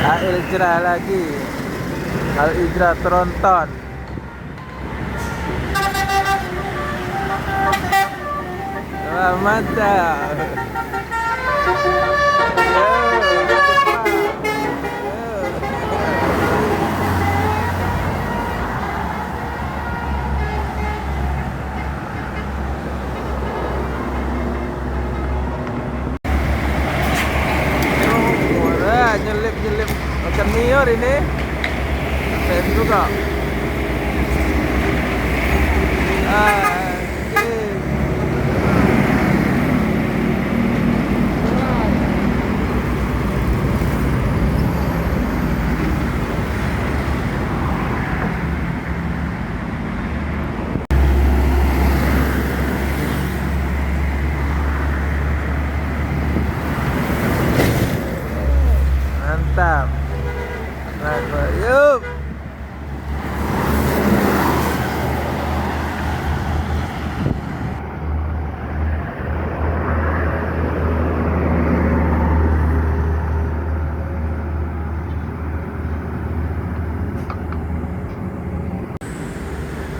Al-Ijrah lagi. Al-Ijrah Tronton. Wah, mantap. Yo, Jepang. Yo. Wah, nyelip-nyelip macam nior ini. Keren juga. Oke. Mantap. Yuk.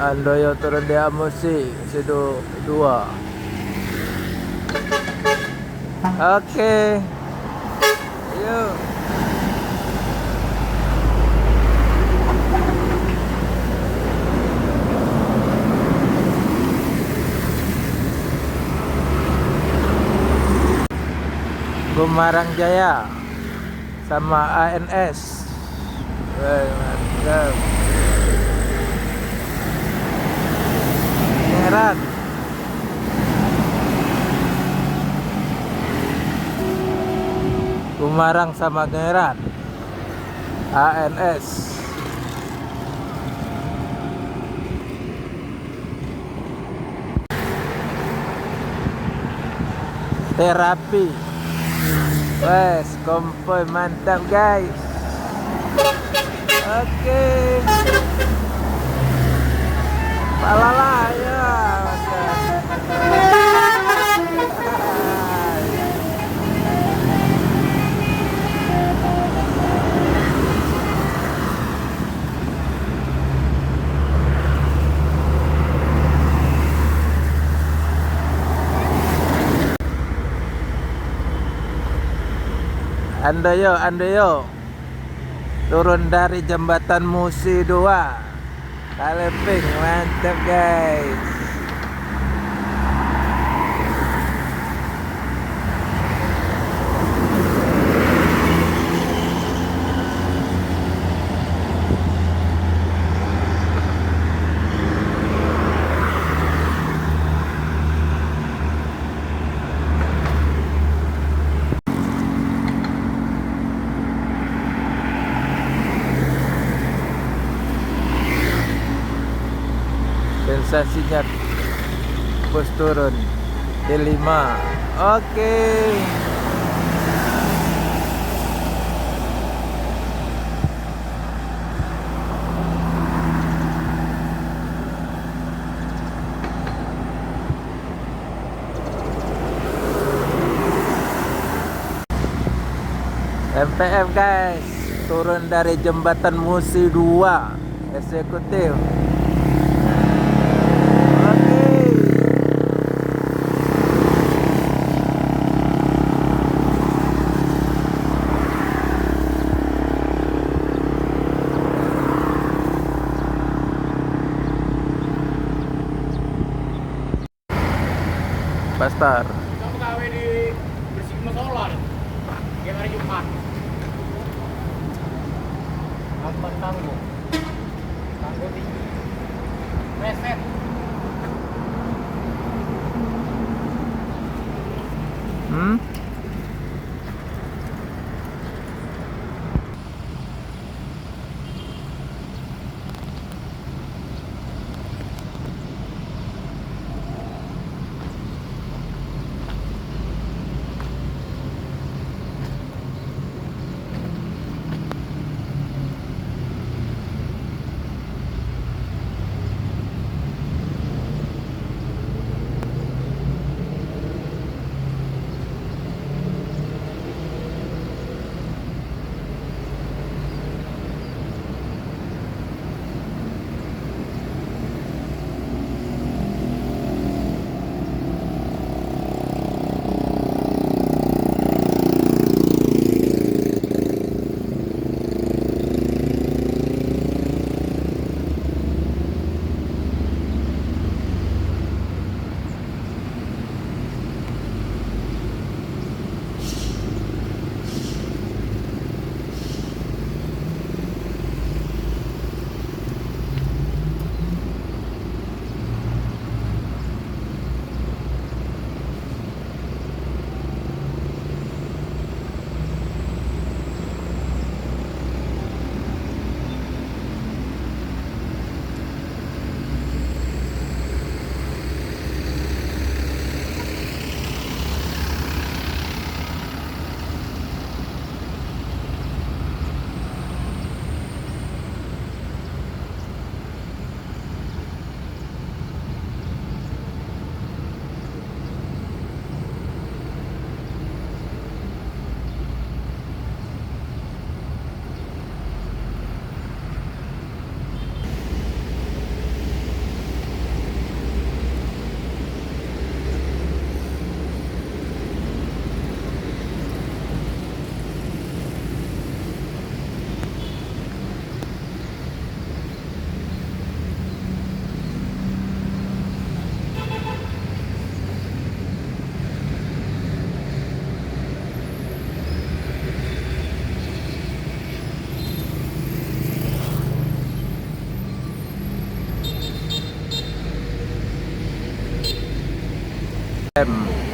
Andoyo turun di Amusi, sido 2. Oke. Yuk. Gumarang Jaya sama ANS. Mantap. Heran. Gumarang sama Geran. ANS. Terapi. Wes, konvoy mantap guys. Oke. Palala ya. Andoyo. Turun dari jembatan Musi 2. Kaleping, mantap guys. Sensasinya bus turun D5. Oke. MPF guys, turun dari jembatan Musi 2 eksekutif. Pastor. Kita pegawai di bersih solar. Tiap hari Jumat. Amban tangguh. Tangguh tinggi. Reset.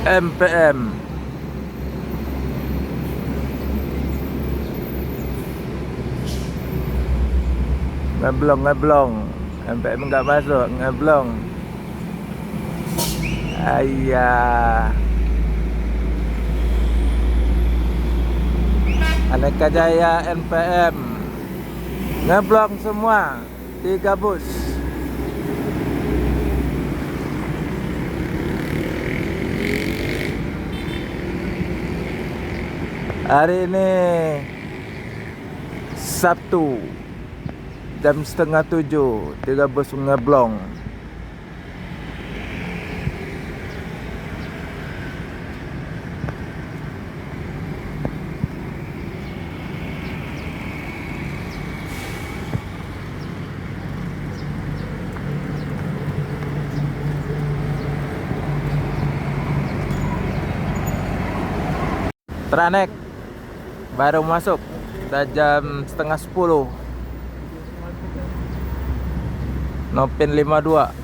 MPM. Ngeblong. MPM nggak masuk, ngeblong. Ayah. Aneka Jaya NPM ngeblong semua 3 bus. Hari ini Sabtu jam setengah 7, 3 bus ngeblong. Tranek baru masuk, udah jam setengah 10. Nopin 52.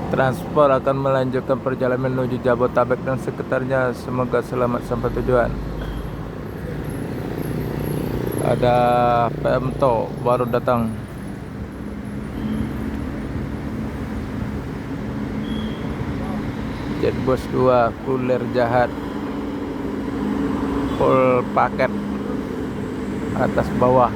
Transport akan melanjutkan perjalanan menuju Jabodetabek dan sekitarnya. Semoga selamat sampai tujuan. Ada PMTO baru datang. Jetbus 2 kulir jahat full paket atas bawah.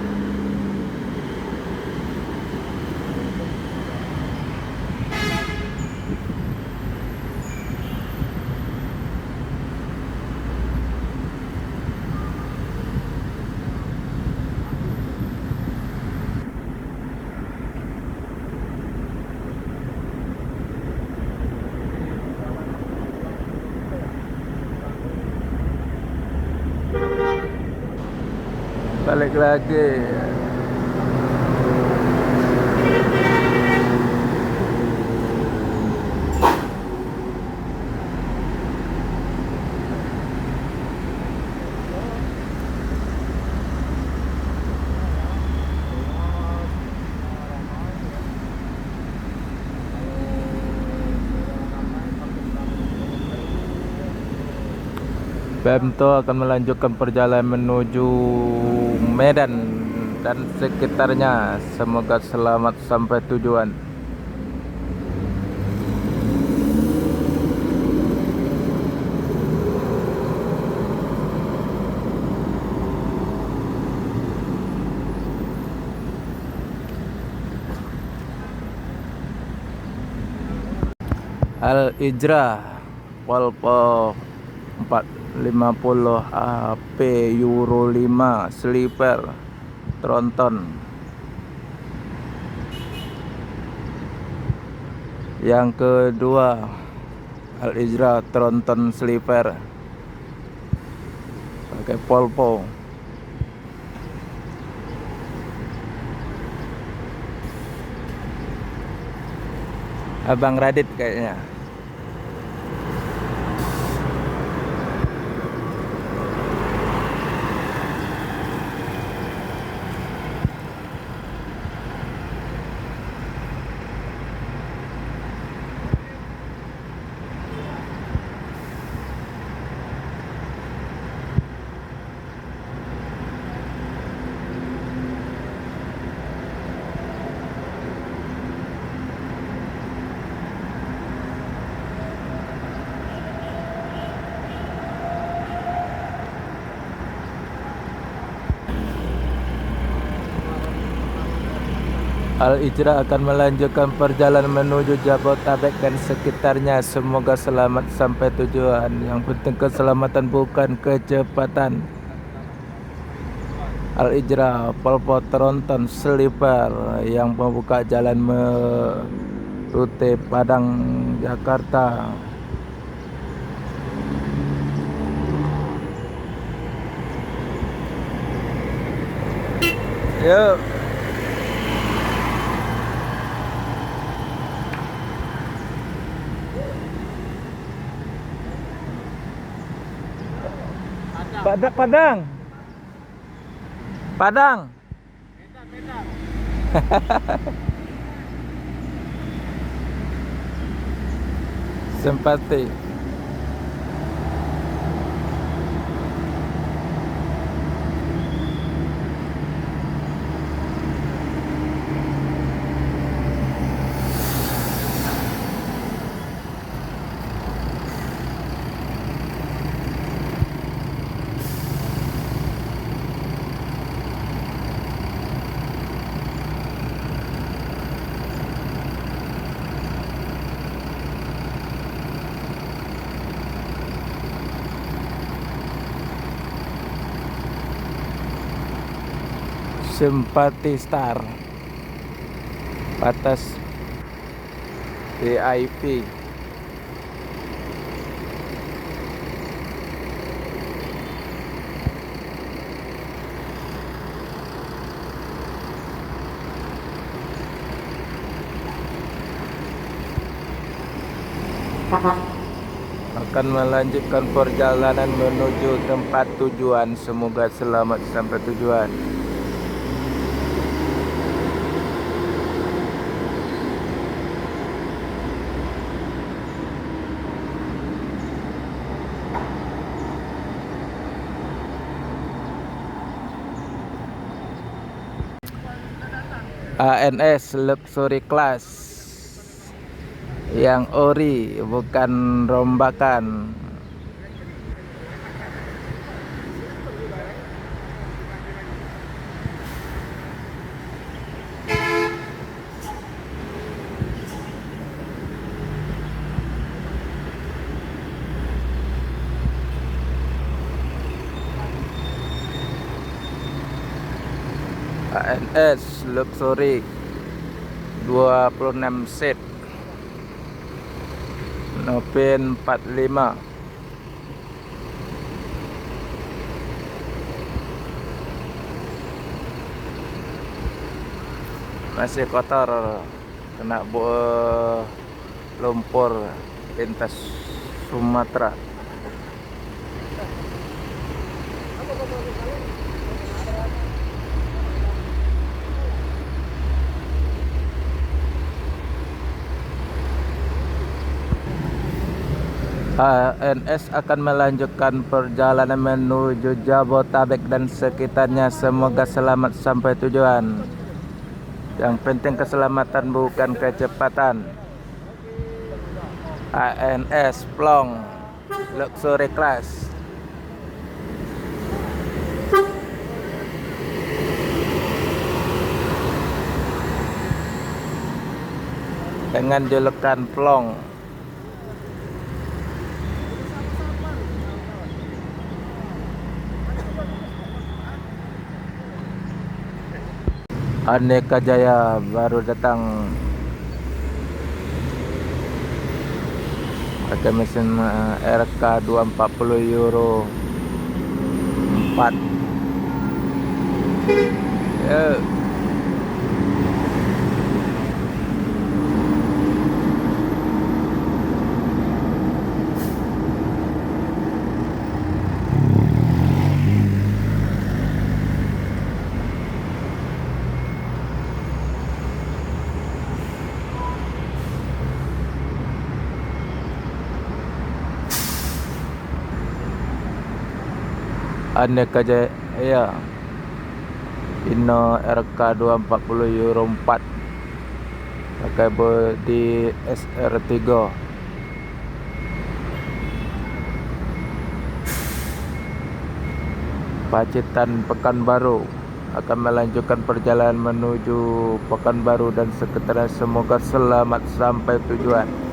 Balik lagi. PMTO akan melanjutkan perjalanan menuju Medan dan sekitarnya. Semoga selamat sampai tujuan. Al-Ijrah Polpo 450 AP Euro 5 sleeper tronton. Yang kedua Al-Ijrah tronton sleeper pakai Polpo. Abang Radit kayaknya. Al-Ijra akan melanjutkan perjalanan menuju Jabotabek dan sekitarnya. Semoga selamat sampai tujuan. Yang penting keselamatan bukan kecepatan. Al-Ijra, Polpo Tronton Sleeper yang membuka jalan rute Padang Jakarta. Yuk. Padang. Padang. Medan. Simpati. Simpati Star batas VIP. Akan melanjutkan perjalanan menuju tempat tujuan. Semoga selamat sampai tujuan. ANS Luxury Class yang ori, bukan rombakan. ANS Luxury 26 seat, Novin 45. Masih kotor kena lumpur lintas Sumatera. ANS akan melanjutkan perjalanan menuju Jabotabek dan sekitarnya. Semoga selamat sampai tujuan. Yang penting keselamatan bukan kecepatan. ANS Plong Luxury Class dengan julukan Plong. Aneka Jaya baru datang pakai mesin RK 240 Euro 4. Aneka Jaya Inno RK 240 Euro 4 pakai bodi SR3. Pacitan Pekanbaru. akan melanjutkan perjalanan menuju Pekanbaru dan sekitarnya. Semoga selamat sampai tujuan.